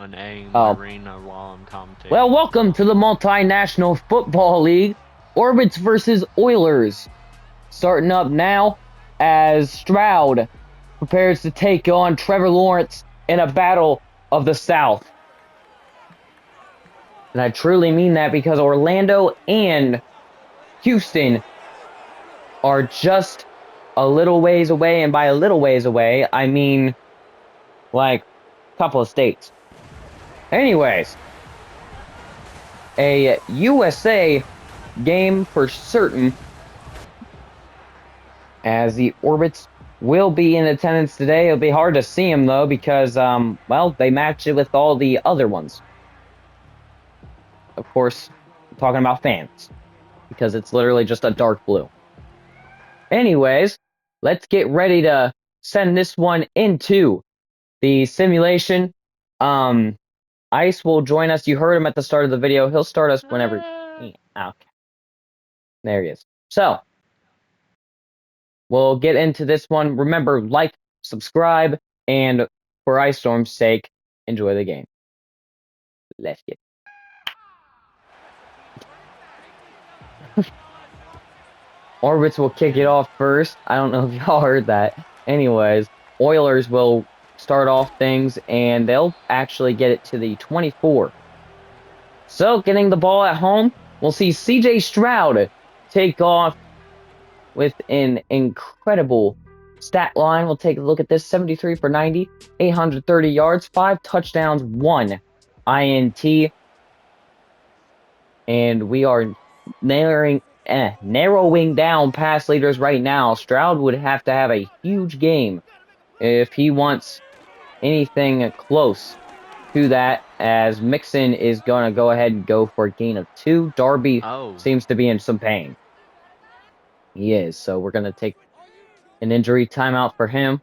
in my Oh, arena while I'm commentating. well, welcome to the Multinational Football League. Orbits versus Oilers. Starting up now as Stroud prepares to take on Trevor Lawrence in a battle of the South. And I truly mean that because Orlando and Houston are just a little ways away. And by a little ways away, I mean like a couple of states. Anyways, a USA game for certain, as the Orbits will be in attendance today. It'll be hard to see them though because well, they match it with all the other ones. Of course, I'm talking about fans because it's literally just a dark blue. Anyways, let's get ready to send this one into the simulation. Um Ice will join us. You heard him at the start of the video. He'll start us whenever. Yeah, okay. There he is. So, we'll get into this one. Remember, like, subscribe, and for Ice Storm's sake, enjoy the game. Let's get. Orbits will kick it off first. I don't know if y'all heard that. Anyways, Oilers will start off things, and they'll actually get it to the 24. So, getting the ball at home, we'll see CJ Stroud take off with an incredible stat line. We'll take a look at this: 73 for 90, 830 yards, 5 touchdowns, 1 INT. And we are narrowing down pass leaders right now. Stroud would have to have a huge game if he wants anything close to that, as Mixon is going to go ahead and go for a gain of 2. Darby Oh, seems to be in some pain. He is, so we're going to take an injury timeout for him.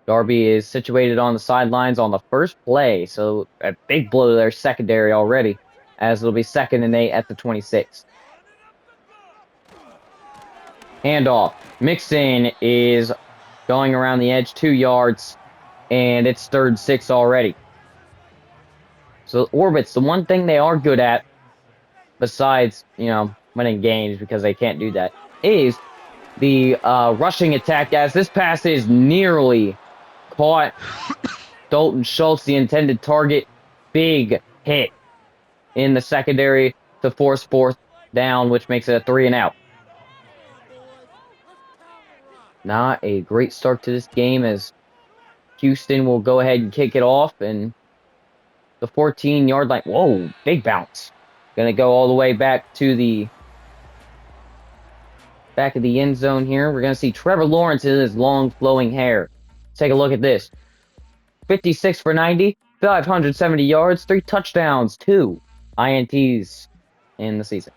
Darby is situated on the sidelines on the first play, so a big blow to their secondary already, as it'll be 2nd and 8 at the 26. Handoff. Mixon is going around the edge 2 yards, and it's 3rd and 6 already. So Orbits, the one thing they are good at, besides, winning games because they can't do that, is the rushing attack, as this pass is nearly caught. Dalton Schultz, the intended target, big hit in the secondary to force 4th down, which makes it a 3 and out. Not a great start to this game, as Houston will go ahead and kick it off, and the 14-yard line. Whoa, big bounce. Gonna go all the way back to the back of the end zone here. We're gonna see Trevor Lawrence in his long flowing hair. Take a look at this. 56 for 90, 570 yards, 3 touchdowns, 2 INTs in the season.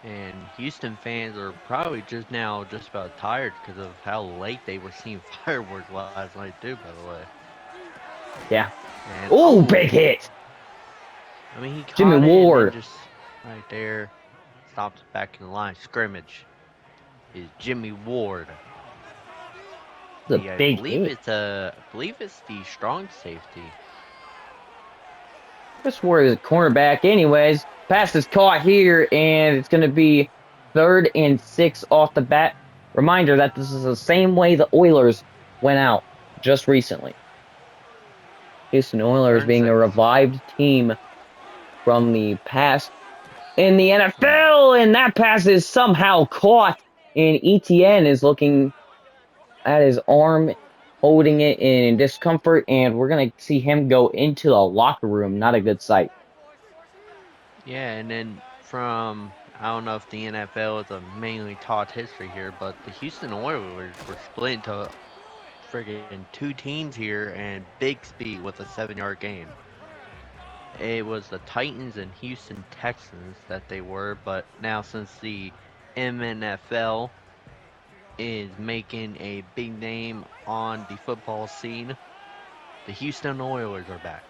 and Houston fans are probably just about tired because of how late they were seeing fireworks last night too, by the way. Yeah. And Oh, big hit. I mean, he Jimmy caught it and then Ward. just right there stopped back in the line scrimmage. Is Jimmy Ward. The I big believe hit. it's I believe it's the strong safety. Chris Ward is a cornerback. Anyways, pass is caught here, and it's going to be 3rd and 6 off the bat. Reminder that this is the same way the Oilers went out just recently. Houston Oilers 3rd and being a 6. revived team from the past in the NFL, and that pass is somehow caught, and ETN is looking at his arm, holding it in discomfort, and we're going to see him go into the locker room. Not a good sight. Yeah, and then from I don't know if the NFL is a mainly taught history here, but the Houston Oilers were split into friggin' 2 teams here and Bigsby with a 7-yard gain. It was the Titans and Houston Texans that they were, but now since the MNFL is making a big name on the football scene, the Houston Oilers are back.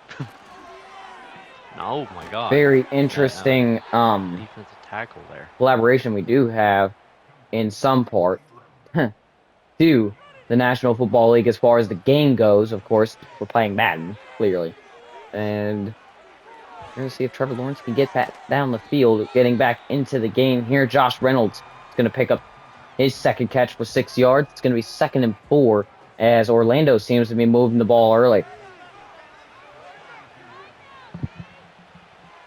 Oh my God, Very that interesting defensive tackle there. collaboration we do have in some part to the National Football League as far as the game goes. Of course, we're playing Madden, clearly. And we're going to see if Trevor Lawrence can get back down the field, getting back into the game here. Josh Reynolds is going to pick up his second catch for 6 yards. It's going to be 2nd and 4 as Orlando seems to be moving the ball early.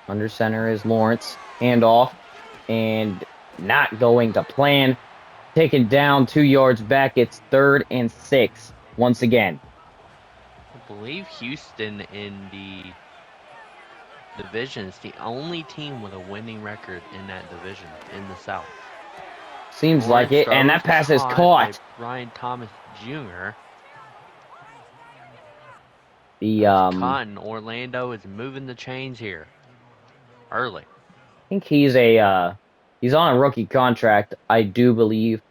Under center is Lawrence. Handoff. And not going to plan. Taken down 2 yards back. It's 3rd and 6 once again. I believe Houston in the division is the only team with a winning record in that division in the South. Seems like it. And that pass is caught. By Ryan Thomas Jr. The Cotton, Orlando is moving the chains here early. I think he's on a rookie contract, I do believe.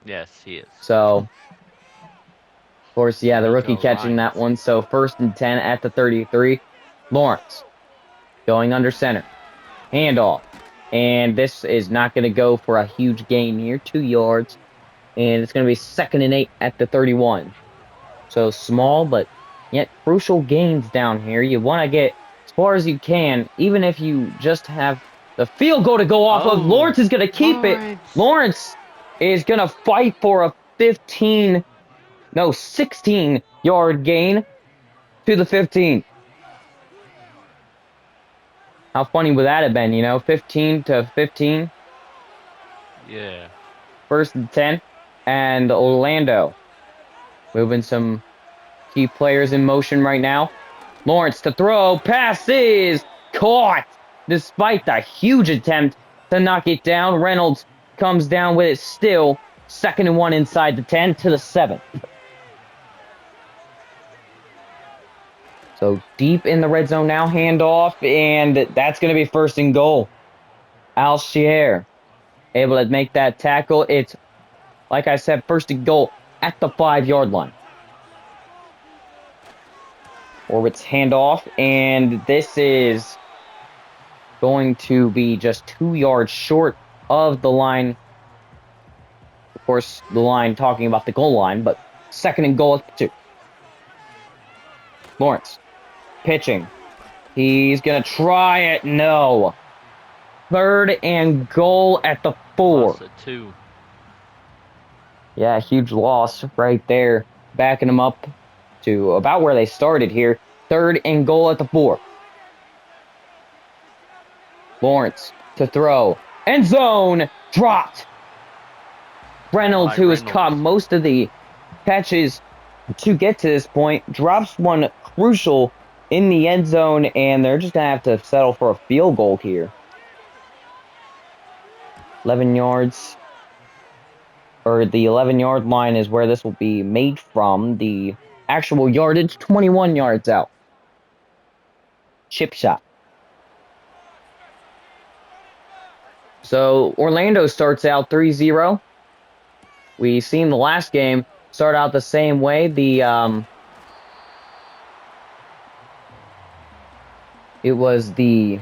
Yes, he is. So, of course, yeah, the rookie D'Amico catching that Ryans. one. So 1st and 10 at the 33. Lawrence going under center. Handoff. And this is not going to go for a huge gain here. 2 yards. And it's going to be 2nd and 8 at the 31. So small, but yet crucial gains down here. You want to get as far as you can, even if you just have the field goal to go off of. Lawrence is going to keep it. Lawrence is going to fight for a 16-yard gain to the 15. How funny would that have been, 15 to 15? Yeah. 1st and 10. And Orlando moving some key players in motion right now. Lawrence to throw. Pass is caught. Despite the huge attempt to knock it down, Reynolds comes down with it still. 2nd and 1 inside the 10 to the 7. So deep in the red zone now, handoff, and that's going to be 1st and goal. Alshier able to make that tackle. It's, like I said, 1st and goal at the 5-yard line. Orbit's handoff, and this is going to be just 2 yards short of the line. Of course, the line talking about the goal line, but 2nd and goal at the 2. Lawrence pitching. He's going to try it. No. 3rd and goal at the 4. Lost at 2. Yeah, huge loss right there. Backing them up to about where they started here. 3rd and goal at the 4. Lawrence to throw. End zone. Dropped. Reynolds, who has caught most of the catches to get to this point, drops one crucial in the end zone, and they're just going to have to settle for a field goal here. 11 yards. Or the 11-yard line is where this will be made from. The actual yardage, 21 yards out. Chip shot. So Orlando starts out 3-0. We seen the last game start out the same way. It was the...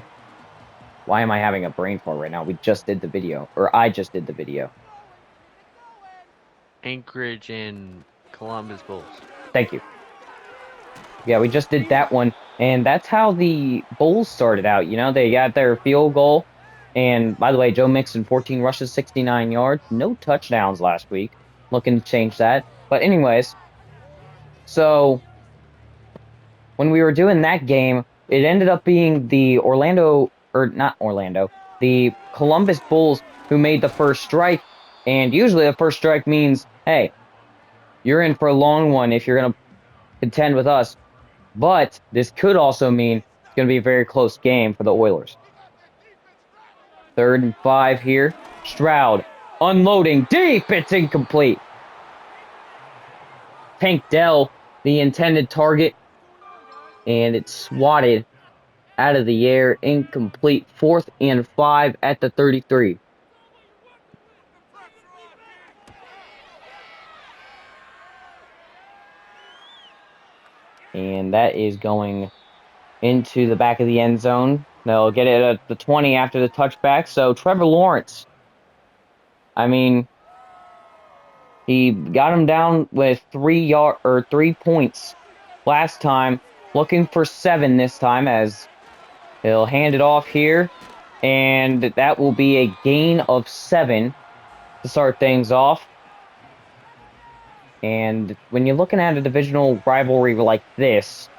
Why am I having a brain fart right now? We just did the video. Or I just did the video. Anchorage and Columbus Bulls. Thank you. Yeah, we just did that one. And that's how the Bulls started out. They got their field goal. And by the way, Joe Mixon, 14 rushes, 69 yards. No touchdowns last week. Looking to change that. But anyways, so when we were doing that game, it ended up being the the Columbus Bulls who made the first strike. And usually the first strike means, hey, you're in for a long one if you're going to contend with us. But this could also mean it's going to be a very close game for the Oilers. 3rd and 5 here. Stroud unloading deep. It's incomplete. Tank Dell, the intended target. And it's swatted out of the air. Incomplete. 4th and 5 at the 33. And that is going into the back of the end zone. They'll get it at the 20 after the touchback. So Trevor Lawrence, I mean, He got him down with 3 points last time, looking for 7 this time as he'll hand it off here, and that will be a gain of 7 to start things off. And when you're looking at a divisional rivalry like this,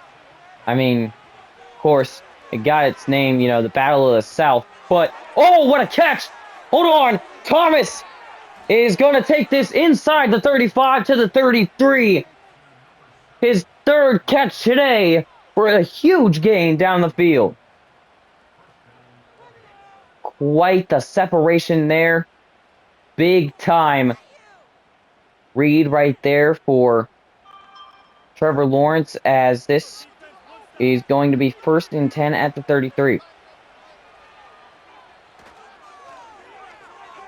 I mean, of course, it got its name, the Battle of the South, but oh, what a catch! Hold on! Thomas is going to take this inside the 35 to the 33. His third catch today for a huge gain down the field. Quite the separation there. Big time read right there for Trevor Lawrence as this is going to be 1st and 10 at the 33.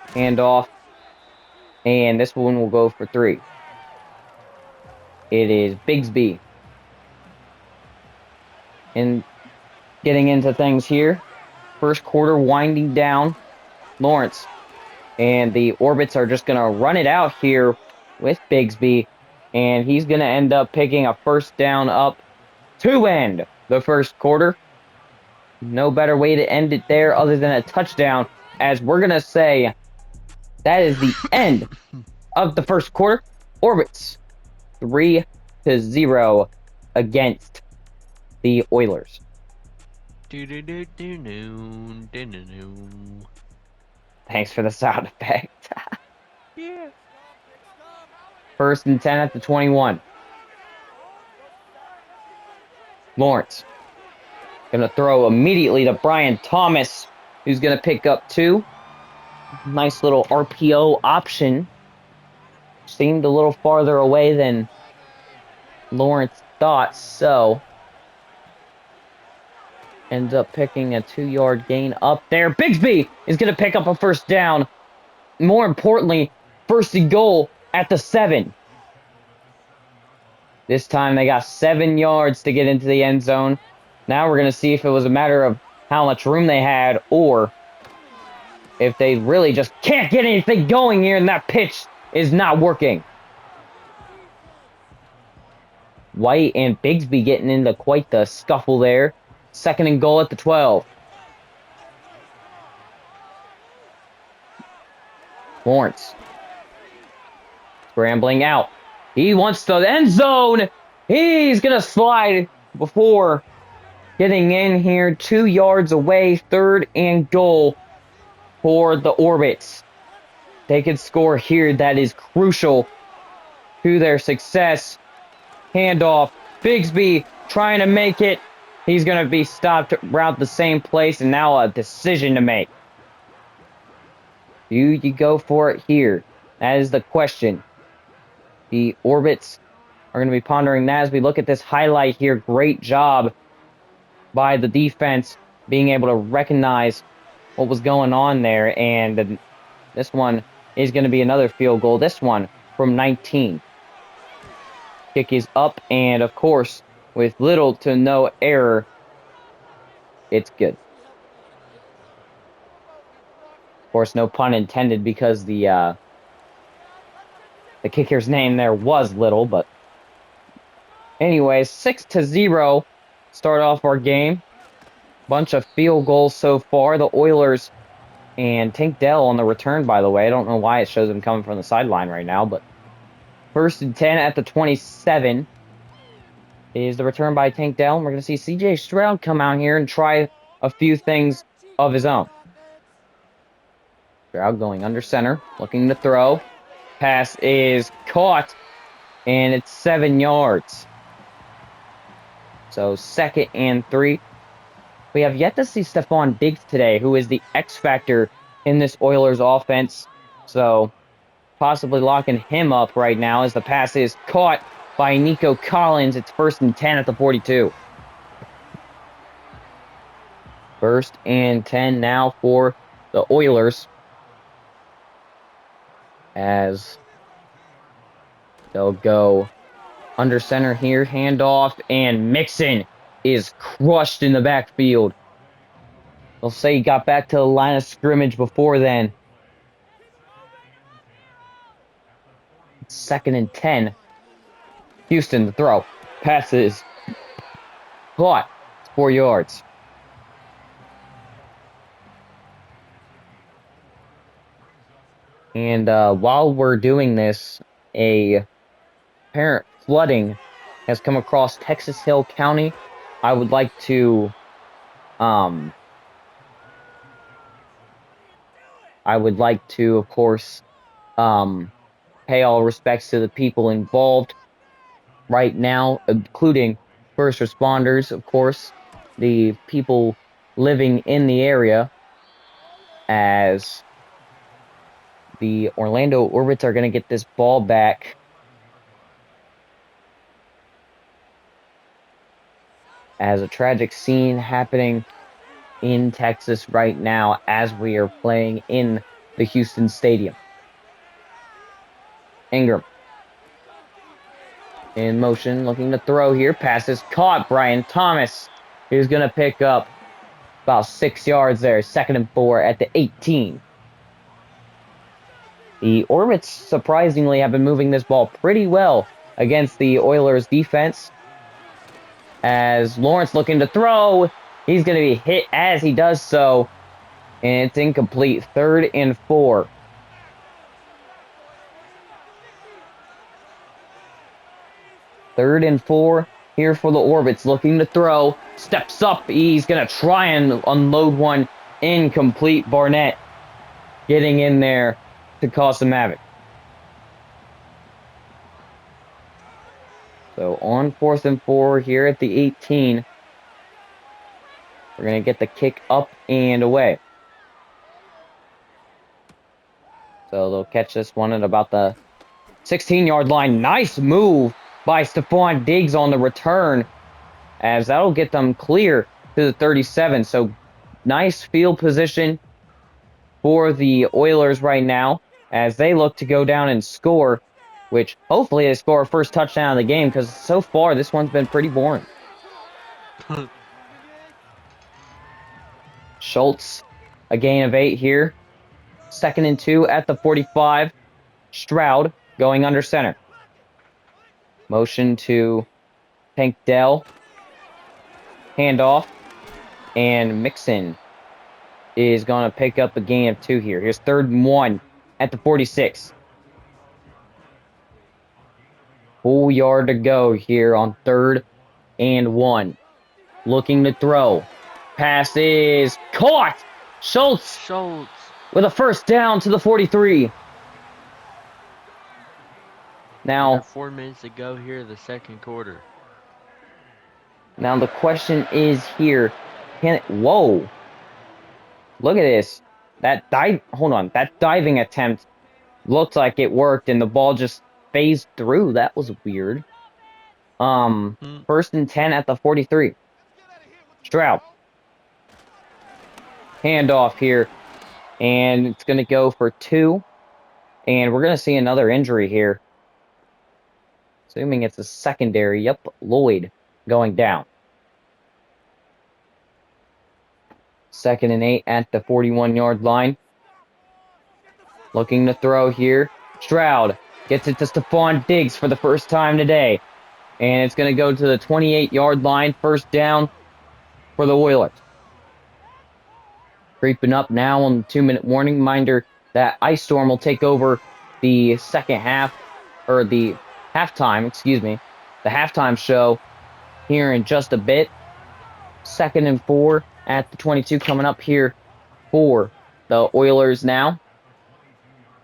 Handoff, and this one will go for 3. It is Bigsby. And getting into things here. First quarter winding down. Lawrence. And the Orbits are just going to run it out here with Bigsby. And he's going to end up picking a first down up to end the first quarter. No better way to end it there other than a touchdown, as we're going to say that is the end of the first quarter. Orbits 3-0 against the Oilers. Thanks for the sound effect. Yeah. 1st and 10 at the 21. Lawrence going to throw immediately to Brian Thomas, who's going to pick up 2. Nice little RPO option. Seemed a little farther away than Lawrence thought, so ends up picking a 2-yard gain up there. Bigsby is going to pick up a first down. More importantly, 1st-and-goal at the 7. This time they got 7 yards to get into the end zone. Now we're going to see if it was a matter of how much room they had or if they really just can't get anything going here and that pitch is not working. White and Bigsby getting into quite the scuffle there. 2nd-and-goal at the 12. Lawrence scrambling out. He wants the end zone. He's going to slide before getting in here 2 yards away. 3rd-and-goal for the Orbits. They could score here. That is crucial to their success. Handoff. Bigsby trying to make it. He's going to be stopped around the same place, and now a decision to make. Do you go for it here? That is the question. The Orbits are going to be pondering that as we look at this highlight here. Great job by the defense being able to recognize what was going on there. And this one is going to be another field goal. This one from 19. Kick is up, and of course, with little to no error, it's good. Of course, no pun intended because the kicker's name there was Little, but anyways, 6-0 start off our game. Bunch of field goals so far. The Oilers and Tank Dell on the return, by the way. I don't know why it shows him coming from the sideline right now, but 1st-and-10 at the 27 is the return by Tank Dell. And we're going to see C.J. Stroud come out here and try a few things of his own. Stroud going under center, looking to throw. Pass is caught, and it's 7 yards. So 2nd-and-3. We have yet to see Stephon Diggs today, who is the X factor in this Oilers offense. So possibly locking him up right now as the pass is caught by Nico Collins. It's 1st-and-10 at the 42. 1st-and-10 now for the Oilers, as they'll go under center here, handoff, and Mixon is crushed in the backfield. They'll say he got back to the line of scrimmage before then. Second and 10. Houston, the throw. Passes. Caught. 4 yards. And while we're doing this, a apparent flooding has come across Texas Hill County. I would like to um of course, um pay all respects to the people involved right now, including first responders, of course, the people living in the area, as the Orlando Orbits are going to get this ball back as a tragic scene happening in Texas right now as we are playing in the Houston Stadium. Ingram in motion, looking to throw here. Passes caught. Brian Thomas is going to pick up about 6 yards there. Second and 4 at the 18. The Orbits surprisingly have been moving this ball pretty well against the Oilers defense. As Lawrence looking to throw, he's going to be hit as he does so, and it's incomplete. Third and 4. Third and 4 here for the Orbits, looking to throw. Steps up. He's going to try and unload one. Incomplete. Barnett getting in there to cause some havoc. So on 4th and 4 here at the 18. We're going to get the kick up and away. So they'll catch this one at about the 16-yard line. Nice move by Stephon Diggs on the return, as that'll get them clear to the 37. So nice field position for the Oilers right now as they look to go down and score, which hopefully they score a first touchdown of the game, because so far this one's been pretty boring. Schultz, a gain of 8 here. Second and 2 at the 45. Stroud going under center. Motion to Tank Dell. Handoff. And Mixon is going to pick up a gain of 2 here. Here's 3rd and 1 at the 46. Full yard to go here on 3rd and 1. Looking to throw. Pass is caught. Schultz with a first down to the 43. Now, 4 minutes to go here, the second quarter. Now the question is here, whoa. Look at this. That diving attempt looked like it worked and the ball just phased through. That was weird. First and 10 at the 43. Stroud. Handoff here. And it's going to go for 2. And we're going to see another injury here. Assuming it's a secondary. Yep, Lloyd going down. 2nd and 8 at the 41-yard line. Looking to throw here. Stroud gets it to Stephon Diggs for the first time today. And it's going to go to the 28-yard line. First down for the Oilers. Creeping up now on the 2-minute warning. Reminder that Ice Storm will take over the second half, or the halftime, excuse me, the halftime show here in just a bit. 2nd and 4 at the 22 coming up here for the Oilers now.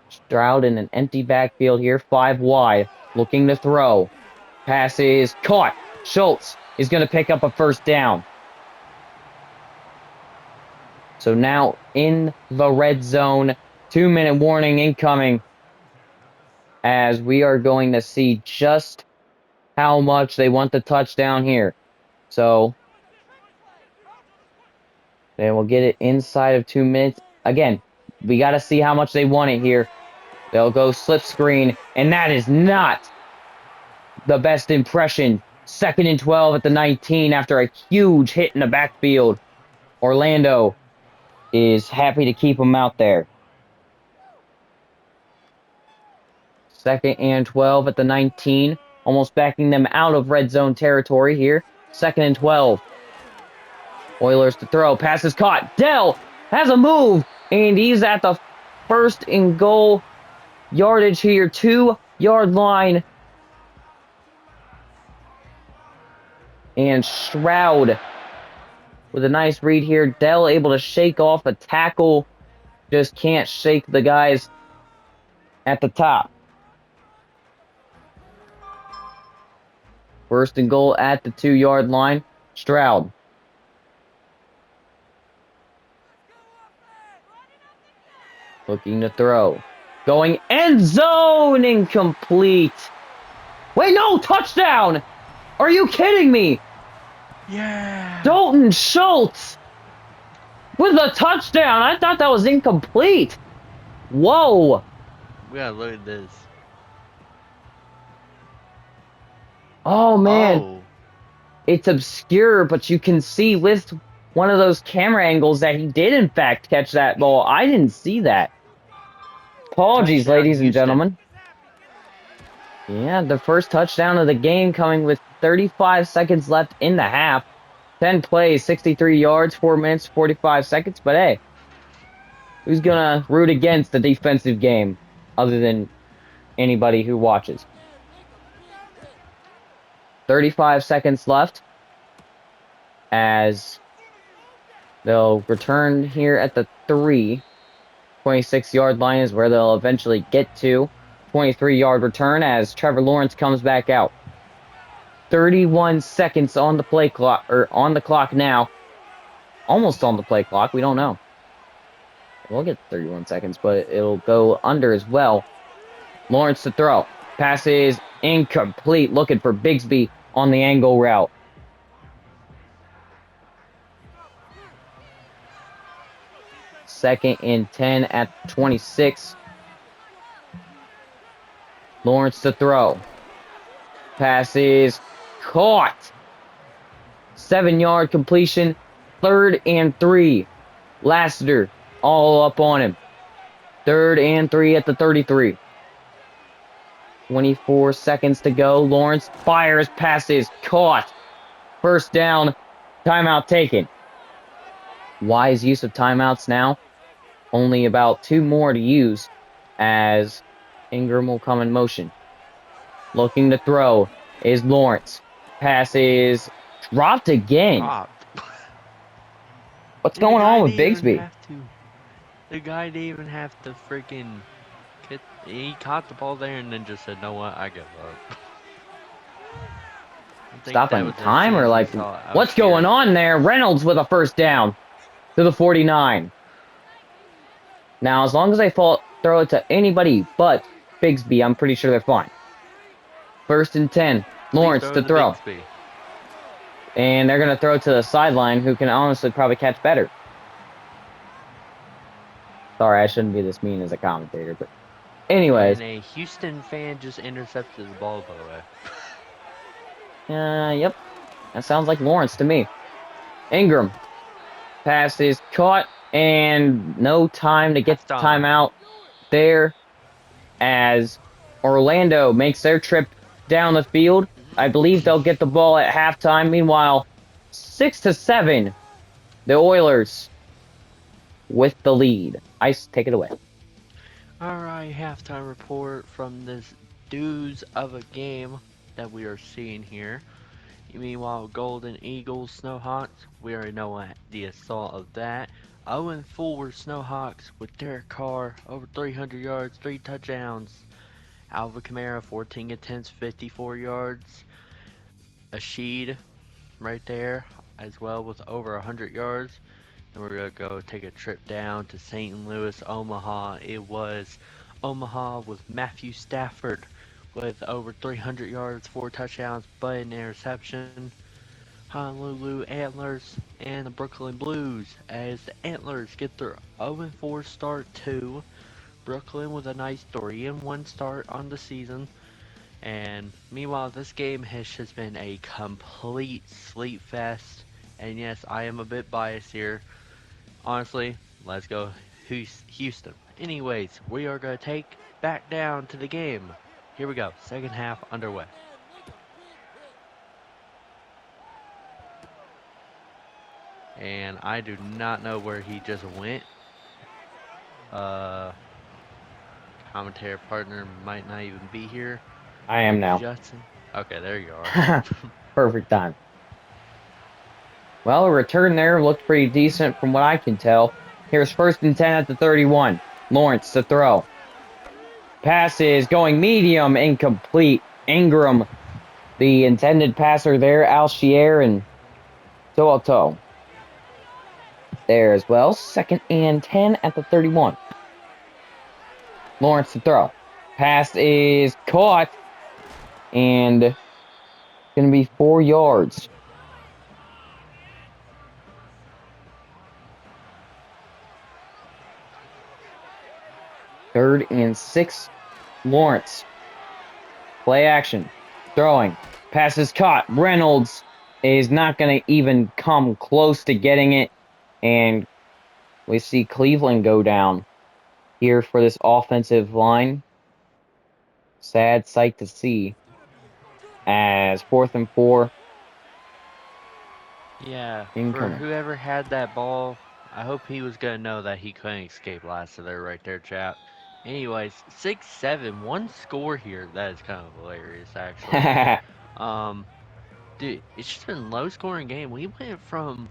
Stroud in an empty backfield here, 5 wide, looking to throw. Pass is caught. Schultz is going to pick up a first down. So now in the red zone, 2-minute warning incoming, as we are going to see just how much they want the touchdown here. So they will get it inside of 2 minutes. Again, we got to see how much they want it here. They'll go slip screen, and that is not the best impression. 2nd and 12 at the 19 after a huge hit in the backfield. Orlando is happy to keep him out there. Second and 12 at the 19. Almost backing them out of red zone territory here. Second and 12. Oilers to throw. Pass is caught. Dell has a move, and he's at the first and goal yardage here. 2-yard line. And Shroud with a nice read here. Dell able to shake off a tackle. Just can't shake the guys at the top. First and goal at the 2-yard line. Stroud. Looking to throw. Going end zone. Incomplete. Wait, no! Touchdown! Are you kidding me? Yeah. Dalton Schultz with a touchdown. I thought that was incomplete. Whoa. We gotta look at this. Oh, man. Oh. It's obscure, but you can see with one of those camera angles that he did, in fact, catch that ball. I didn't see that. Apologies, Touchdown, ladies and Houston. gentlemen. Yeah, the first touchdown of the game coming with 35 seconds left in the half. 10 plays, 63 yards, 4 minutes, 45 seconds. But hey, who's going to root against the defensive game other than anybody who watches? 35 seconds left as they'll return here at the 26-yard line is where they'll eventually get to. 23-yard return as Trevor Lawrence comes back out. 31 seconds on the play clock, or on the clock now. Almost on the play clock. We don't know. We'll get 31 seconds, but it'll go under as well. Lawrence to throw. Pass is incomplete. Looking for Bigsby on the angle route. Second and 10 at 26. Lawrence to throw. Pass is caught. 7-yard completion. Third and 3. Lassiter all up on him. Third and 3 at the 33. 24 seconds to go. Lawrence fires. Passes caught. First down. Timeout taken. Wise use of timeouts now. Only about 2 more to use as Ingram will come in motion. Looking to throw is Lawrence. Pass is dropped again. Dropped. What's going on with Bigsby? The guy didn't even have to freaking get. He caught the ball there and then just said, "No what? I give up." Stopping time or like what's going on there? Reynolds with a first down to the 49. Now, as long as they throw it to anybody but Bigsby, I'm pretty sure they're fine. First and 10. Lawrence to throw. Bigsby. And they're going to throw it to the sideline, who can honestly probably catch better. Sorry, I shouldn't be this mean as a commentator, but anyways. And a Houston fan just intercepted the ball, by the way. Yep. That sounds like Lawrence to me. Ingram. Pass is caught, and no time to get the timeout there as Orlando makes their trip down the field. I believe they'll get the ball at halftime. Meanwhile, 6-7, the Oilers with the lead. Ice, take it away. Alright, halftime report from this doozy of a game that we are seeing here. Meanwhile, Golden Eagles, Snowhawks, we already know the assault of that. 0-4 Snowhawks with Derek Carr, over 300 yards, 3 touchdowns. Alvin Kamara, 14 attempts, 54 yards. Asheed, right there, as well with over 100 yards. And we're going to go take a trip down to St. Louis, Omaha. It was Omaha with Matthew Stafford with over 300 yards, 4 touchdowns, but an interception. Honolulu Antlers and the Brooklyn Blues as the Antlers get their 0-4 start to Brooklyn with a nice 3-1 start on the season. And meanwhile, this game has just been a complete sleep fest. And yes, I am a bit biased here. Honestly, let's go Houston. Anyways, we are going to take back down to the game. Here we go. Second half underway. And I do not know where he just went. Uh, Commentator partner might not even be here. I am now. Judson. Okay, there you are. Perfect time. Well, a return there looked pretty decent from what I can tell. Here's first and 10 at the 31. Lawrence to throw. Pass is going medium, incomplete. Ingram, the intended passer there, Alshier and To'oto there as well. Second and 10 at the 31. Lawrence to throw. Pass is caught and going to be 4 yards. Third and 6. Lawrence. Play action. Throwing. Pass is caught. Reynolds is not going to even come close to getting it. And we see Cleveland go down here for this offensive line. Sad sight to see. As fourth and 4. Yeah, for Incoming. whoever had that ball, I hope he was going to know that he couldn't escape last of there right there, chat. Anyways, 6-7, one score here. That is kind of hilarious, actually. Um, Dude, it's just been low scoring game. We went from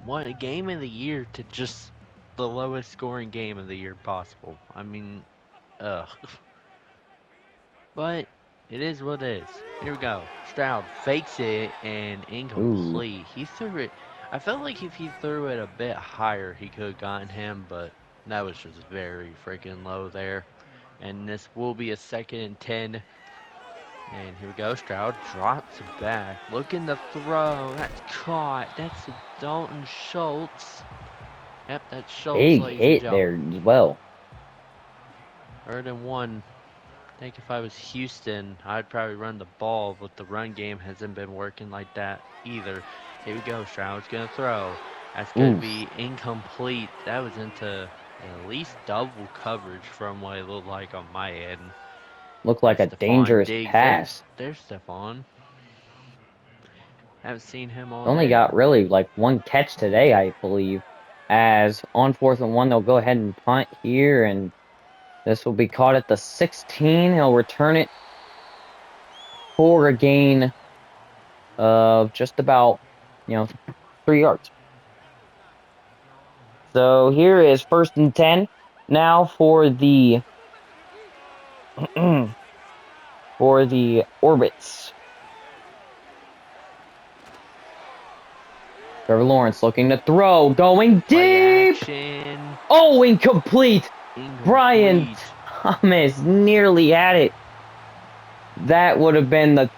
one game of the year to just the lowest scoring game of the year possible. I mean, ugh. But it is what it is. Here we go. Stroud fakes it and Ooh, incomplete. He threw it. I felt like if he threw it a bit higher, he could have gotten him, but that was just very freaking low there. And this will be a second and 10. And here we go. Stroud drops back. Looking to throw. That's caught. That's Dalton Schultz. Yep, that's Schultz, big ladies and hit there gentlemen. as well. Third and one. I think if I was Houston, I'd probably run the ball, but the run game hasn't been working like that either. Here we go. Stroud's going to throw. That's going to Oof. be incomplete. That was into at least double coverage from what it looked like on my end. Looked like That's a Stephon dangerous Diggs. pass. There's Stephon. Haven't seen him all Only day. got really like one catch today, I believe. As on fourth and 1, they'll go ahead and punt here, and this will be caught at the 16. He'll return it for a gain of just about, you know, 3 yards. So here is first and 10. Now for the for the Orbits. Trevor Lawrence looking to throw, going Play deep. action. Oh, incomplete. Brian Incomplete. Thomas nearly had it. That would have been the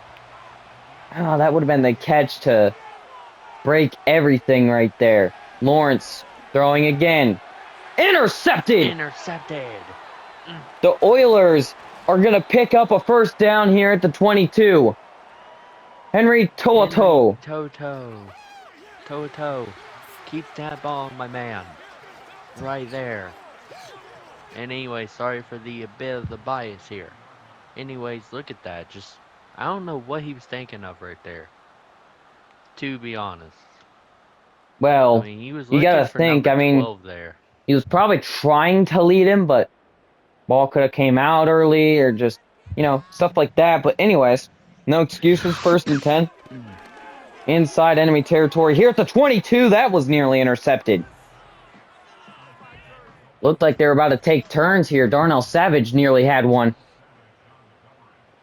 catch to break everything right there. Lawrence throwing again. Intercepted. Intercepted. The Oilers are going to pick up a first down here at the 22. Henry Henry To'oto. Toto. Toto. Keep that ball, my man. Right there. And anyway, sorry for the bit of the bias here. Anyways, look at that. Just, I don't know what he was thinking of right there. To be honest. I Well, mean, he was you looking got to for think, number I mean, 12 there. he was probably trying to lead him, but ball could have came out early or just, stuff like that. But anyways, no excuses. First and 10. Inside enemy territory. Here at the 22, that was nearly intercepted. Looked like they were about to take turns here. Darnell Savage nearly had one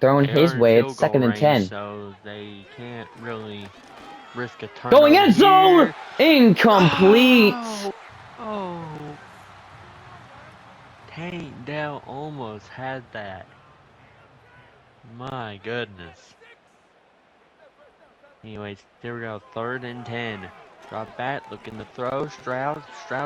thrown They his are in way. It's field goal second and range, 10. so they can't really risk a Going turnover end zone! here. Incomplete! Oh! Oh! Tank Dell almost had that. My goodness. Anyways, here we go. Third and 10. Drop back, looking to throw. Stroud's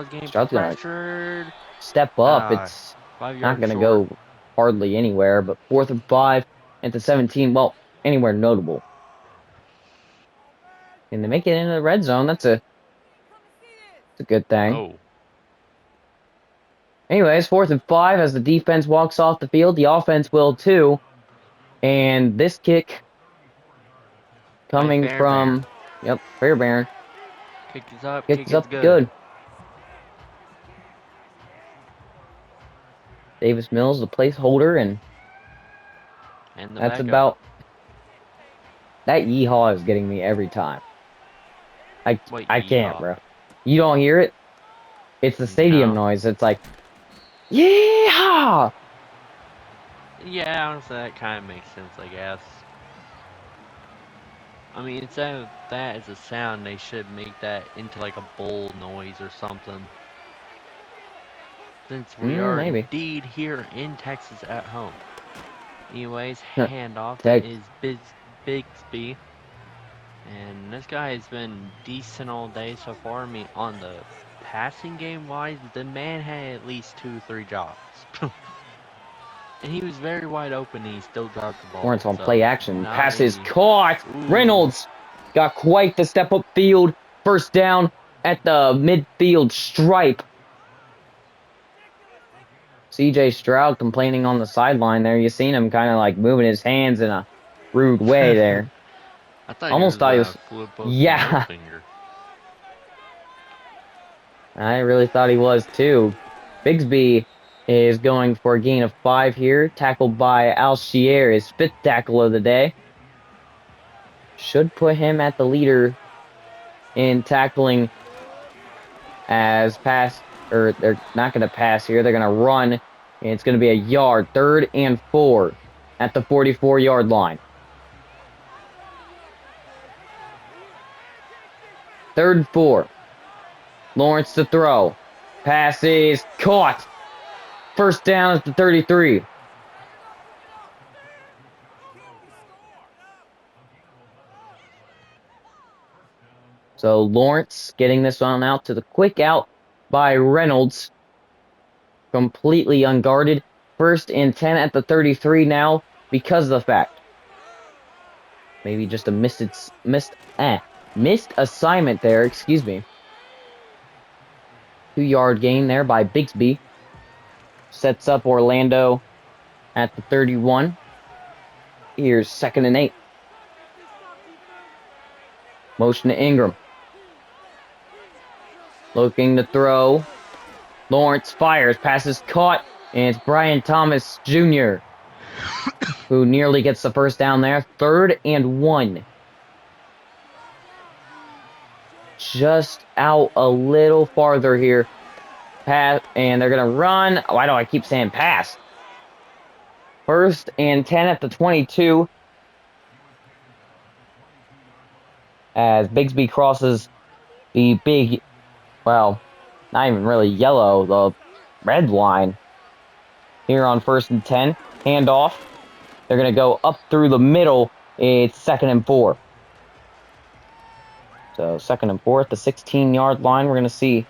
getting Stroud's going to pressured. step up. Ah, It's five not yards going to short. go hardly anywhere, but fourth and 5 at the 17. Well, anywhere notable. And they make it into the red zone. That's a good thing. Oh. Anyways, fourth and 5 as the defense walks off the field. The offense will too. And this kick By coming Fairbairn. from, yep, Fairbairn. Kick is up, Kick kick is is up good. good. Davis Mills, the placeholder, and And the that's backup. about that yeehaw is getting me every time. I What I can't, yeehaw? bro. You don't hear it? It's the stadium No. noise. It's like, yeehaw! Yeah, honestly, that kind of makes sense, I guess. I mean, instead of that as a sound, they should make that into like a bull noise or something. Since we are Maybe. indeed here in Texas at home. Anyways, handoff Tech is Bigsby. And this guy has been decent all day so far. I mean, on the passing game wise, the man had at least 2, 3 jobs. And he was very wide open and he still dropped the ball. Lawrence on So, play action. not Pass is a. caught. Ooh. Reynolds got quite the step up field. First down at the midfield stripe. CJ Stroud complaining on the sideline there. You seen him kind of like moving his hands in a rude way there. I thought he Almost was thought he gonna was. flip up the middle Yeah, finger. I really thought he was too. Bigsby is going for a gain of 5 here. Tackled by Alshier, his fifth tackle of the day. Should put him at the leader in tackling as pass, or they're not going to pass here. They're going to run. And it's going to be a yard, 3rd and 4 at the 44-yard line. 3rd and 4. Lawrence to throw. Pass is caught. First down at the 33. So Lawrence getting this one out to the quick out by Reynolds. Completely unguarded. 1st and 10 at the 33 now because of the fact. Maybe just a missed assignment there, excuse me. 2-yard gain there by Bigsby. Sets up Orlando at the 31. Here's 2nd and 8. Motion to Ingram. Looking to throw. Lawrence fires. Passes caught. And it's Brian Thomas Jr. who nearly gets the first down there. 3rd and 1. Just out a little farther here. Pass, and they're going to run. Why do I keep saying pass? 1st and 10 at the 22. As Bigsby crosses the big, well, not even really yellow, the red line here on 1st and 10. Handoff. They're going to go up through the middle. It's 2nd and 4. So 2nd and 4 at the 16-yard line. We're going to see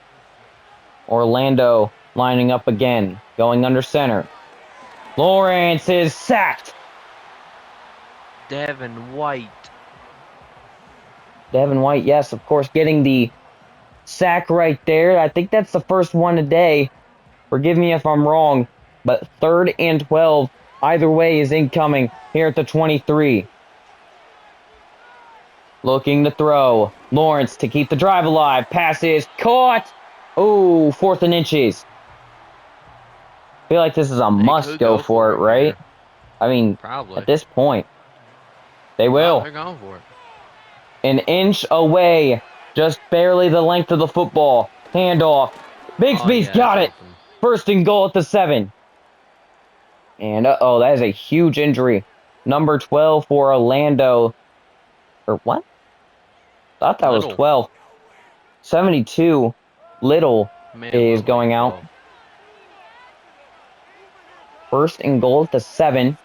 Orlando lining up again, going under center. Lawrence is sacked. Devin White. Devin White, yes, of course, getting the sack right there. I think that's the first one today. Forgive me if I'm wrong, but 3rd and 12, either way, is incoming here at the 23. Looking to throw. Lawrence to keep the drive alive. Pass is caught. Oh, 4th and inches. Feel like this is a They must could go go for for it, it right? here. I mean, at Probably. this point, they Oh, will. they're going for it. An inch away, just barely the length of the football. Handoff. Oh, Bigsby's yeah, it's got it. open. 1st and goal at the 7. And uh-oh, that is a huge injury. Number 12 for Orlando. Or what? Thought that was Little. 12. 72. Little Made it is look like going out. 12. 1st and goal at the 7.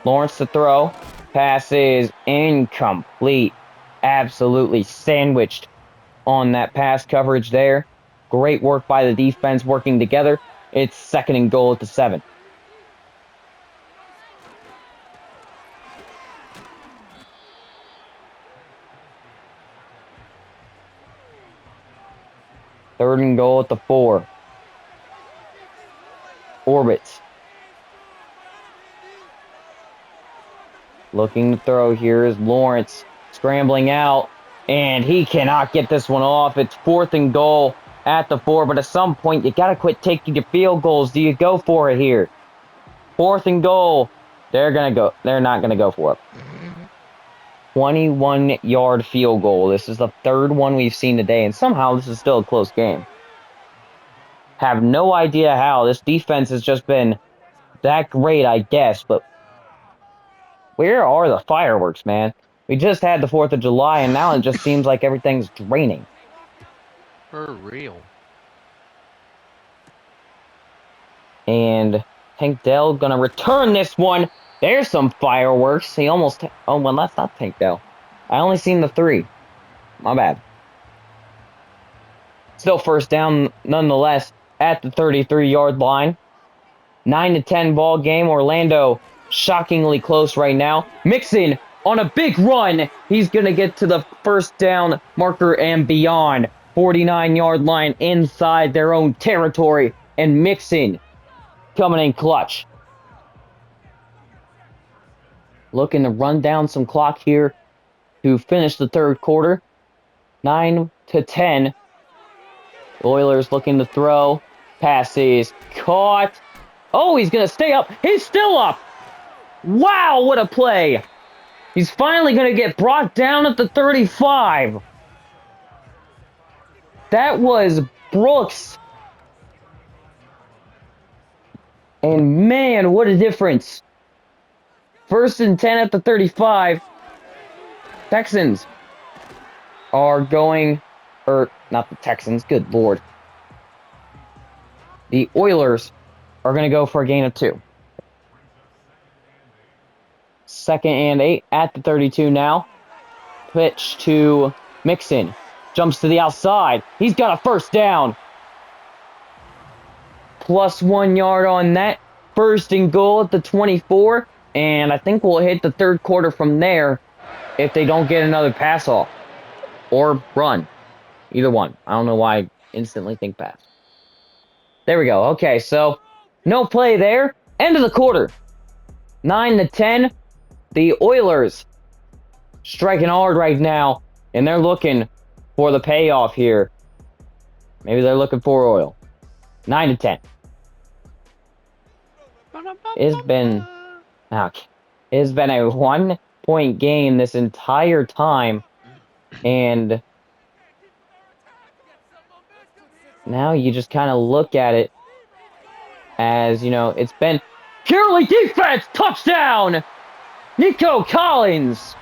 Lawrence to throw. Pass is incomplete. Absolutely sandwiched on that pass coverage there. Great work by the defense working together. It's 2nd and goal at the 7. Third and goal at the 4. Orbits. Looking to throw here is Lawrence. Scrambling out. And he cannot get this one off. It's 4th and goal at the 4. But at some point, you got to quit taking your field goals. Do you go for it here? 4th and goal. They're not going to go for it. 21-yard field goal. This is the 3rd one we've seen today. And somehow this is still a close game. Have no idea how. This defense has just been that great, I guess. But where are the fireworks, man? We just had the 4th of July, and now it just seems like everything's draining. For real. And Tank Dell gonna return this one. There's some fireworks. He almost... Oh, well, that's not Tank Dell. I only seen the 3. My bad. Still first down, nonetheless, at the 33-yard line. 9-10 ball game. Orlando shockingly close right now. Mixon on a big run. He's going to get to the first down marker and beyond. 49-yard line inside their own territory. And Mixon coming in clutch. Looking to run down some clock here to finish the 3rd quarter. 9-10. The Oilers looking to throw. Passes caught. Oh, he's going to stay up. He's still up. Wow, what a play. He's finally going to get brought down at the 35. That was Brooks. And man, what a difference. 1st and 10 at the 35. Texans are going, or not the Texans, good lord. The Oilers are going to go for a gain of 2. 2nd and 8 at the 32 now. Pitch to Mixon. Jumps to the outside. He's got a first down. Plus 1 yard on that. 1st and goal at the 24. And I think we'll hit the 3rd quarter from there if they don't get another pass off. Or run. Either one. I don't know why I instantly think pass. There we go. Okay, so no play there. End of the quarter. 9-10. The Oilers striking hard right now. And they're looking for the payoff here. Maybe they're looking for oil. 9-10. It's been a 1-point game this entire time. And now you just kind of look at it as, you know, it's been purely defense. Touchdown! Nico Collins!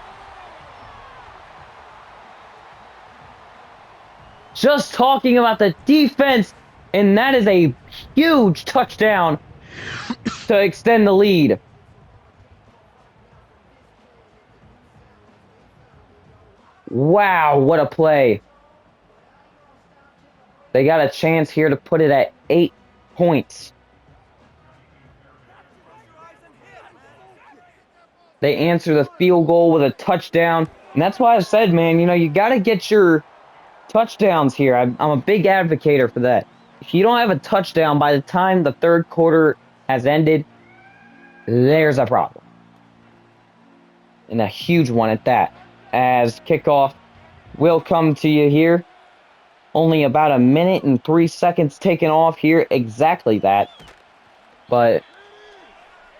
Just talking about the defense, and that is a huge touchdown to extend the lead. Wow, what a play. They got a chance here to put it at 8 points. They answer the field goal with a touchdown. And that's why I've said, man, you know, you got to get your touchdowns here. I'm a big advocate for that. If you don't have a touchdown by the time the 3rd quarter has ended, there's a problem. And a huge one at that. As kickoff will come to you here. Only about 1 minute and 3 seconds taken off here. Exactly that. But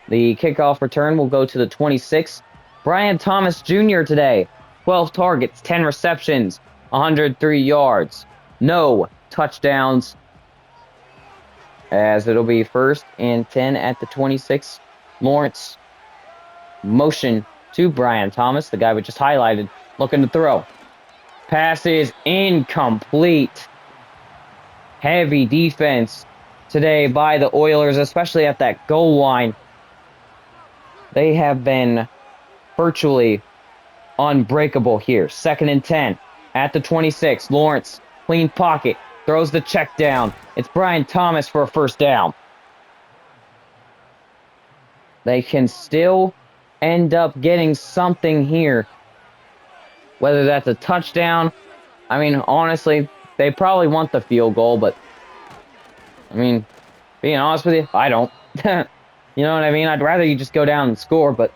the kickoff return will go to the 26. Brian Thomas Jr. today. 12 targets, 10 receptions, 103 yards. No touchdowns. As it'll be 1st and 10 at the 26. Lawrence. Motion to Brian Thomas, the guy we just highlighted, looking to throw. Pass is incomplete. Heavy defense today by the Oilers, especially at that goal line. They have been virtually unbreakable here. 2nd and 10 at the 26. Lawrence, clean pocket, throws the check down. It's Brian Thomas for a first down. They can still end up getting something here. Whether that's a touchdown, I mean, honestly, they probably want the field goal, but, I mean, being honest with you, I don't. You know what I mean? I'd rather you just go down and score, but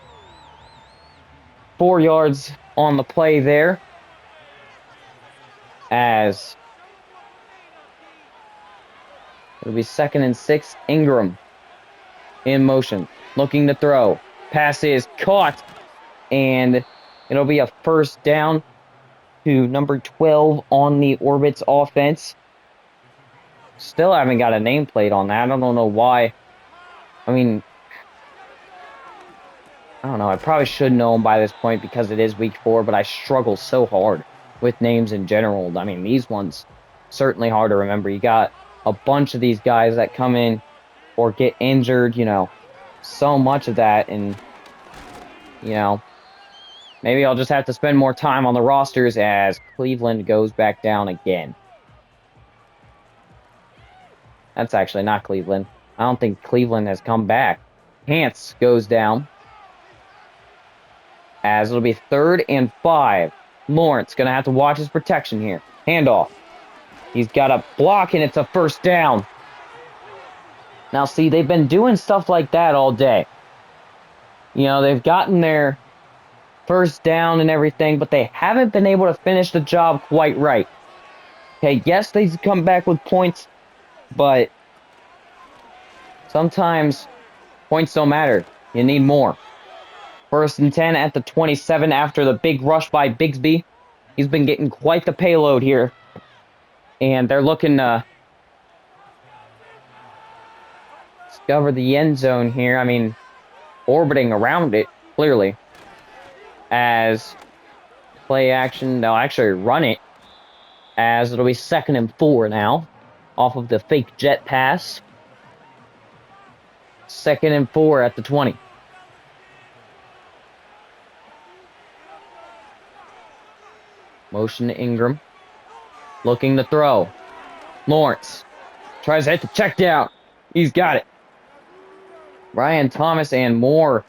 4 yards on the play there. As it'll be 2nd and 6. Ingram in motion, looking to throw. Pass is caught, and it'll be a first down to number 12 on the Orbits offense. Still haven't got a nameplate on that. I don't know why. I mean, I don't know. I probably should know them by this point because it is week 4, but I struggle so hard with names in general. I mean, these ones certainly hard to remember. You got a bunch of these guys that come in or get injured, so much of that. And, maybe I'll just have to spend more time on the rosters as Cleveland goes back down again. That's actually not Cleveland. I don't think Cleveland has come back. Hance goes down. As it'll be 3rd and 5. Lawrence going to have to watch his protection here. Handoff. He's got a block, and it's a first down. Now, see, they've been doing stuff like that all day. They've gotten their first down and everything, but they haven't been able to finish the job quite right. Okay, yes, they come back with points, but sometimes points don't matter. You need more. 1st and 10 at the 27 after the big rush by Bigsby. He's been getting quite the payload here. And they're looking to discover the end zone here. I mean, orbiting around it, clearly. As play action, they'll actually run it. As it'll be 2nd and 4 now. Off of the fake jet pass. 2nd and 4 at the 20. Motion to Ingram. Looking to throw. Lawrence tries to hit the check down. He's got it. Ryan Thomas and more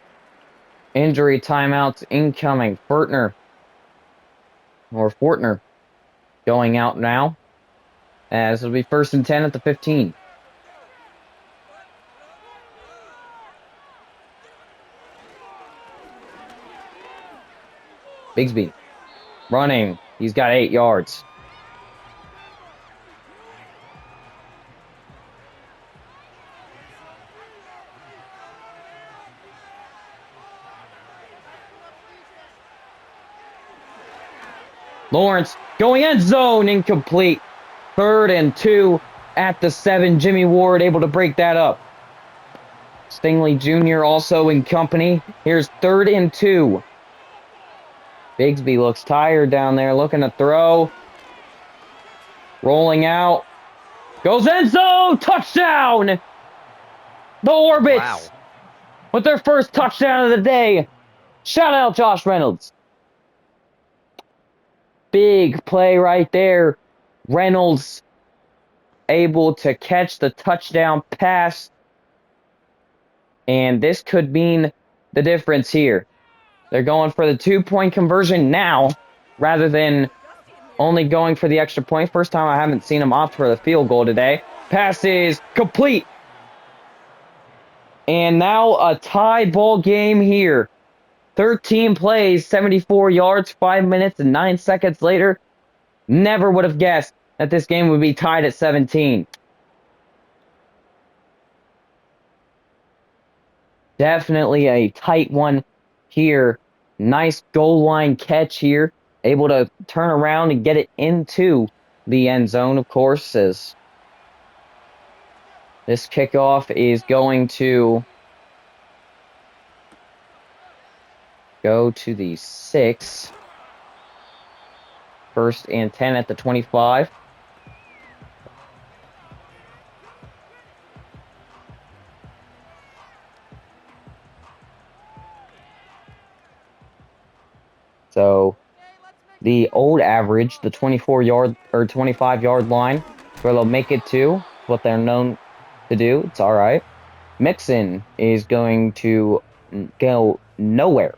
injury timeouts incoming. Fortner going out now. As it'll be 1st and 10 at the 15. Bigsby running. He's got 8 yards. Lawrence going end zone, incomplete. 3rd and 2 at the 7. Jimmy Ward able to break that up. Stingley Jr. also in company. Here's 3rd and 2. Bigsby looks tired down there, looking to throw. Rolling out. Goes end zone! Touchdown! The Orbits! Wow. With their first touchdown of the day. Shout out Josh Reynolds. Big play right there. Reynolds able to catch the touchdown pass. And this could mean the difference here. They're going for the 2-point conversion now, rather than only going for the extra point. First time I haven't seen them opt for the field goal today. Pass is complete. And now a tie ball game here. 13 plays, 74 yards, 5 minutes and 9 seconds later. Never would have guessed that this game would be tied at 17. Definitely a tight one here. Nice goal line catch here. Able to turn around and get it into the end zone, of course, as this kickoff is going to go to the 6. 1st and 10 at the 25. So the old average, the 24-yard or 25-yard line, where they'll make it to what they're known to do. It's all right. Mixon is going to go nowhere.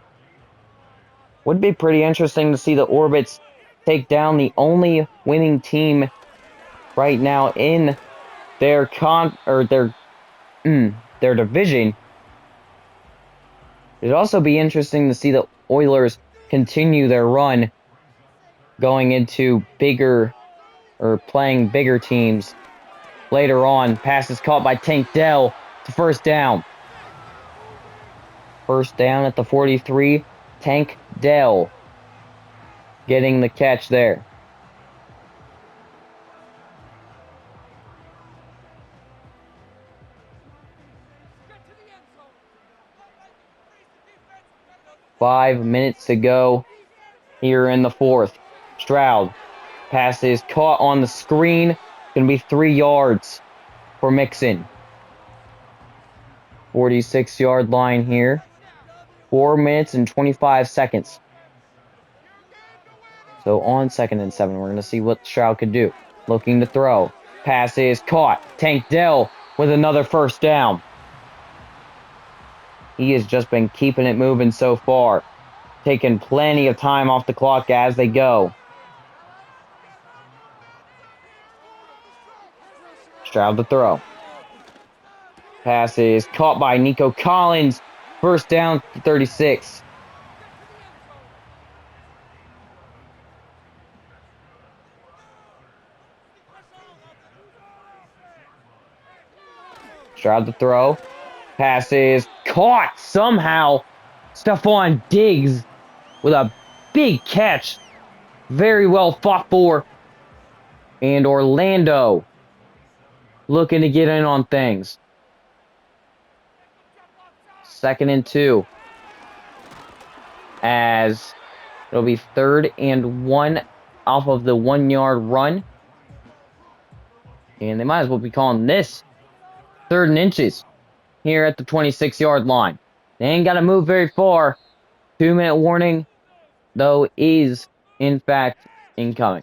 Would be pretty interesting to see the Orbits take down the only winning team right now in their division. It'd also be interesting to see the Oilers continue their run going into bigger or playing bigger teams later on. Pass is caught by Tank Dell to first down. First down at the 43. Tank Dell getting the catch there. Five minutes to go here in the fourth. Stroud. Pass is caught on the screen. Going to be 3 yards for Mixon. 46-yard line here. 4 minutes and 25 seconds. So on 2nd and 7, we're going to see what Stroud could do. Looking to throw. Pass is caught. Tank Dell with another first down. He has just been keeping it moving so far. Taking plenty of time off the clock as they go. Stroud to throw. Pass is caught by Nico Collins. First down to 36. Stroud to throw. Pass is caught somehow. Stephon Diggs with a big catch. Very well fought for. And Orlando looking to get in on things. 2nd and 2. As it'll be 3rd and 1 off of the 1-yard run. And they might as well be calling this 3rd and inches here at the 26-yard line. They ain't got to move very far. 2-minute warning, though, is in fact incoming.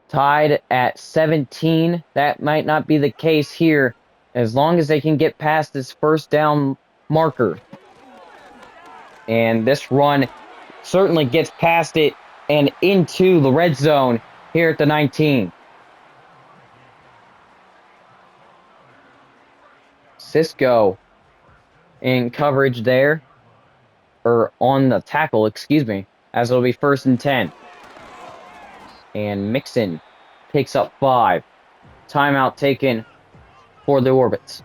Tied at 17. That might not be the case here as long as they can get past this first down marker. And this run certainly gets past it and into the red zone here at the 19. Cisco in coverage there, or on the tackle, excuse me, as it'll be 1st and 10. And Mixon picks up 5. Timeout taken for the Orbits.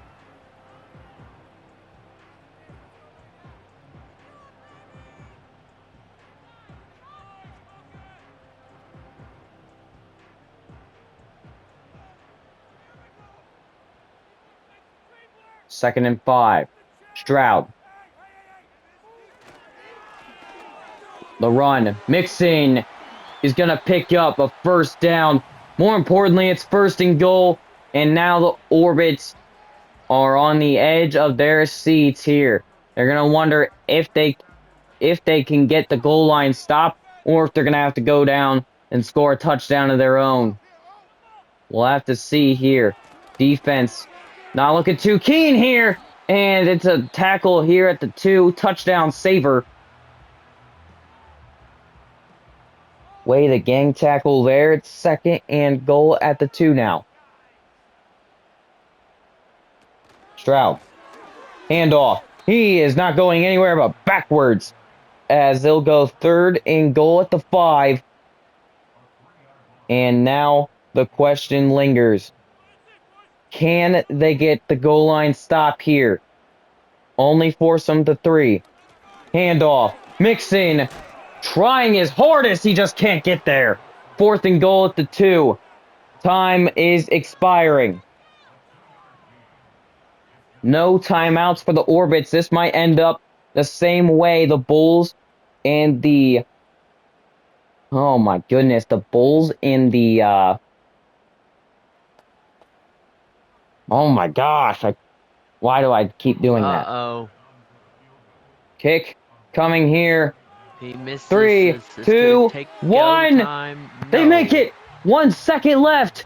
Second and 5. Stroud. The run. Mixon is going to pick up a first down. More importantly, it's 1st and goal. And now the Orbits are on the edge of their seats here. They're going to wonder if they can get the goal line stopped or if they're going to have to go down and score a touchdown of their own. We'll have to see here. Defense not looking too keen here. And it's a tackle here at the 2. Touchdown saver. Way to gang tackle there. It's 2nd and goal at the 2 now. Stroud. Handoff. He is not going anywhere but backwards. As they'll go 3rd and goal at the 5. And now the question lingers. Can they get the goal line stop here? Only force them to 3. Handoff. Mixon trying his hardest. He just can't get there. 4th and goal at the 2. Time is expiring. No timeouts for the Orbits. This might end up the same way the Bulls and the... Oh my goodness. The Bulls and the... Oh my gosh. Why do I keep doing that? Uh-oh. Kick coming here. He misses. 3, This 2, could take 1. go time. They No. make it. 1 second left.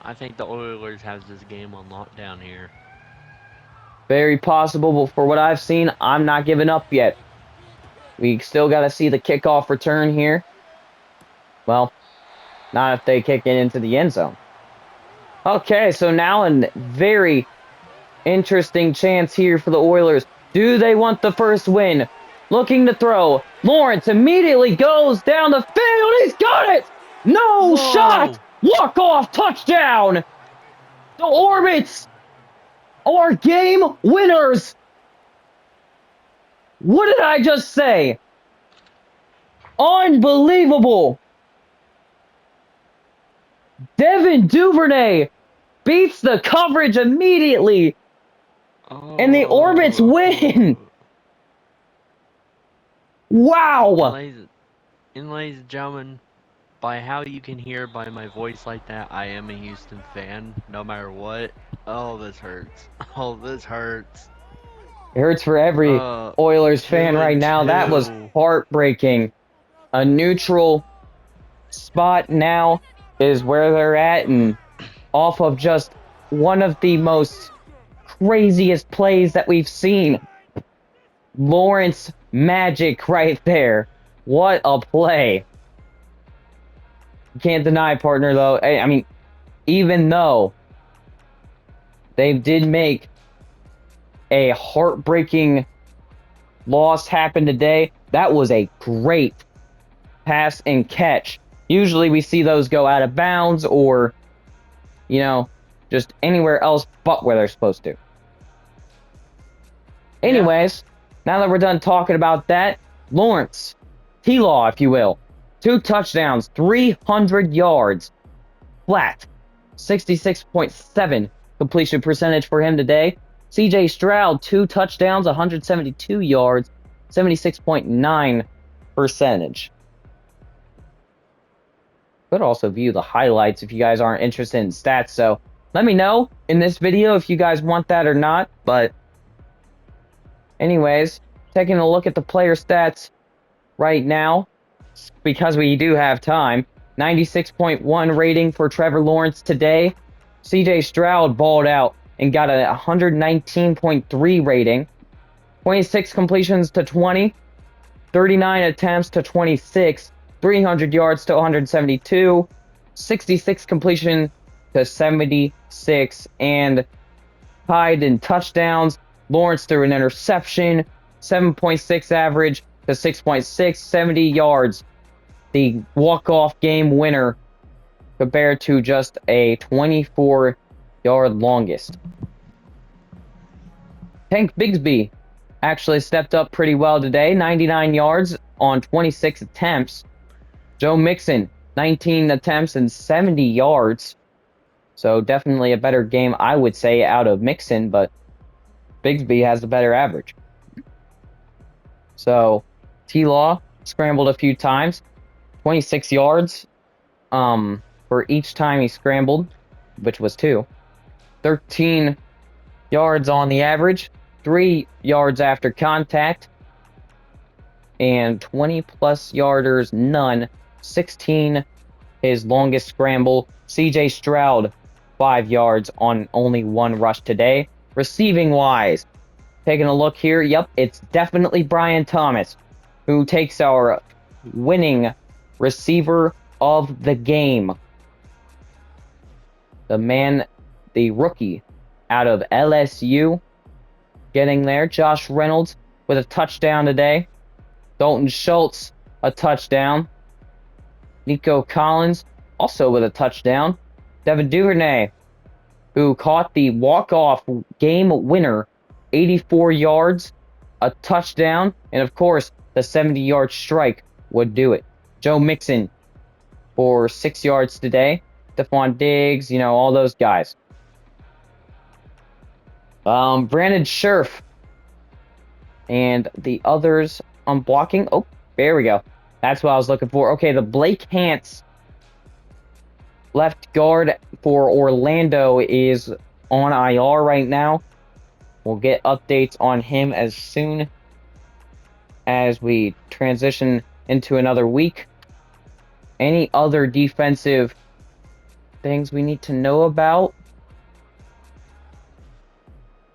I think the Oilers have this game on lockdown here. Very possible, but for what I've seen, I'm not giving up yet. We still got to see the kickoff return here. Well, not if they kick it into the end zone. Okay, so now a very interesting chance here for the Oilers. Do they want the first win? looking to throw. Lawrence immediately goes down the field. He's got it! No shot! Whoa! Walk-off touchdown! The Orbits are game winners! What did I just say? Unbelievable! Devin Duvernay beats the coverage immediately, and the Orbits win! Oh. And Wow! ladies and gentlemen, by how you can hear by my voice like that, I am a Houston fan, no matter what. Oh, this hurts. Oh, this hurts. It hurts for every Oilers fan Two right and now. That was two. heartbreaking. A neutral spot now is where they're at, and off of just one of the most craziest plays that we've seen. Lawrence magic right there. What a play. Can't deny, partner, though. I mean, even though they did make a heartbreaking loss happen today, that was a great pass and catch. Usually we see those go out of bounds or, you know, just anywhere else but where they're supposed to. Yeah. Anyways, now that we're done talking about that, Lawrence, T-Law, if you will, 2 touchdowns, 300 yards, flat, 66.7 completion percentage for him today. CJ Stroud, 2 touchdowns, 172 yards, 76.9 percentage. Could also view the highlights if you guys aren't interested in stats, so let me know in this video if you guys want that or not. But anyways, taking a look at the player stats right now, because we do have time. 96.1 rating for Trevor Lawrence today. CJ Stroud balled out and got a 119.3 rating. 26 completions to 20, 39 attempts to 26, 300 yards to 172, 66 completion to 76, and tied in touchdowns. Lawrence threw an interception, 7.6 average to 6.6, 70 yards. The walk-off game winner compared to just a 24-yard longest. Tank Bigsby actually stepped up pretty well today, 99 yards on 26 attempts. Joe Mixon, 19 attempts and 70 yards. So definitely a better game, I would say, out of Mixon, but Bigsby has a better average. So T-Law scrambled a few times, 26 yards for each time he scrambled, which was 2. 13 yards on the average, 3 yards after contact, and 20-plus yarders, none. 16, his longest scramble. CJ Stroud, 5 yards on only 1 rush today. Receiving-wise, taking a look here, yep, it's definitely Brian Thomas, who takes our winning receiver of the game. The man, the rookie out of LSU, getting there. Josh Reynolds with a touchdown today. Dalton Schultz, a touchdown. Nico Collins, also with a touchdown. Devin Duvernay, who caught the walk-off game winner, 84 yards, a touchdown, and of course, the 70-yard strike would do it. Joe Mixon for 6 yards today. Stephon Diggs, you know, all those guys. Brandon Scherf and the others on blocking. Oh, there we go. That's what I was looking for. Okay, the Blake Hance left guard for Orlando is on IR right now. We'll get updates on him as soon as we transition into another week. Any other defensive things we need to know about?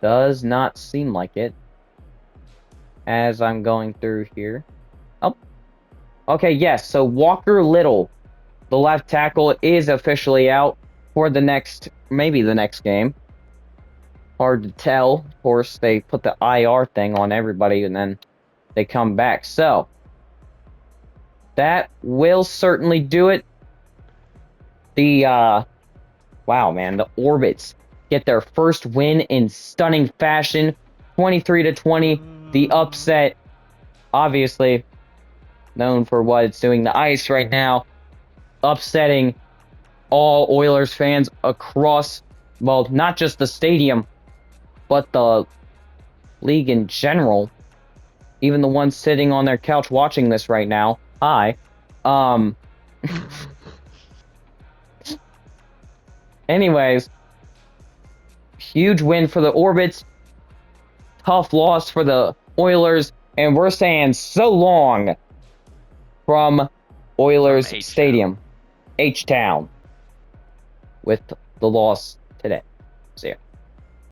Does not seem like it. As I'm going through here. Oh. Okay, yes. So Walker Little, the left tackle, is officially out for the next, maybe the next game. Hard to tell. Of course, they put the IR thing on everybody, and then they come back. So that will certainly do it. The wow, man, the Orbits get their first win in stunning fashion, 23-20. The upset, obviously known for what it's doing to ice right now, upsetting all Oilers fans across, well, not just the stadium, but the league in general. Even the ones sitting on their couch watching this right now. Hi. Anyways, huge win for the Orbits. Tough loss for the Oilers. And we're saying so long from From Oilers H-Town. Stadium, H-Town, with the loss today.